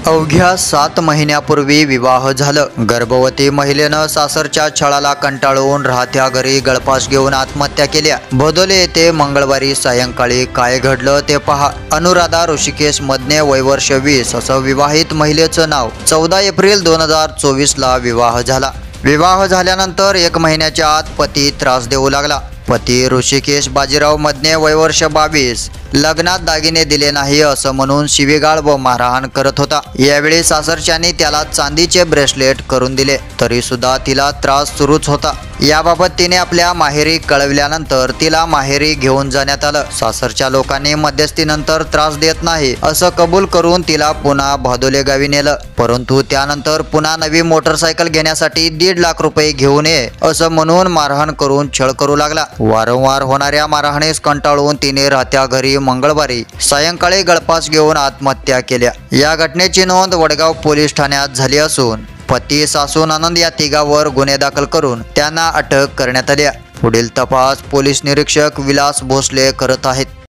अवघ्या 7 महिन्यापूर्वी विवाह झालं। गर्भवती महिलेनं सासरच्या छळाला कंटाळून राहत्या घरी गळफास घेऊन आत्महत्या केल्या। भदोले येथे मंगळवारी सायंकाळी काय घडलं ते पहा। अनुराधा ऋषिकेश मदने, वय वर्ष 20 असं विवाहित महिलेचं नाव। 14 एप्रिल 2024 ला विवाह झाला। विवाह झाल्यानंतर 1 महिन्याच्या आत पती त्रास देऊ लागला। पती ऋषिकेश बाजीराव मदने, वय वर्ष 22, लग्नात दागिने दिले नाही असं म्हणून शिवीगाळ व मारहाण करत होता। यावेळी सासरच्यांनी त्याला चांदीचे ब्रेसलेट करून दिले, तरी सुद्धा तिला त्रास सुरूच होता। याबाबत तिने आपल्या माहेरी कळवल्यानंतर तिला माहेरी घेऊन जाण्यात आलं। सासरच्या लोकांनी मध्यस्थीनंतर त्रास देत नाही असं कबूल करून तिला पुन्हा भादोले गावी नेलं, परंतु त्यानंतर पुन्हा नवी मोटरसायकल घेण्यासाठी 1.5 लाख रुपये घेऊन ये असं म्हणून मारहाण करून छळ करू लागला। वारंवार होणाऱ्या मारहाणीस कंटाळून तिने राहत्या घरी मंगळवारी सायंकाळी गळफास घेऊन आत्महत्या केल्या। या घटनेची नोंद वडगाव पोलीस ठाण्यात झाली असून पती, सासू, ननंद या तिघांवर गुन्हे दाखल करून त्यांना अटक करण्यात आली। पुढील तपास पोलीस निरीक्षक विलास भोसले करत आहेत।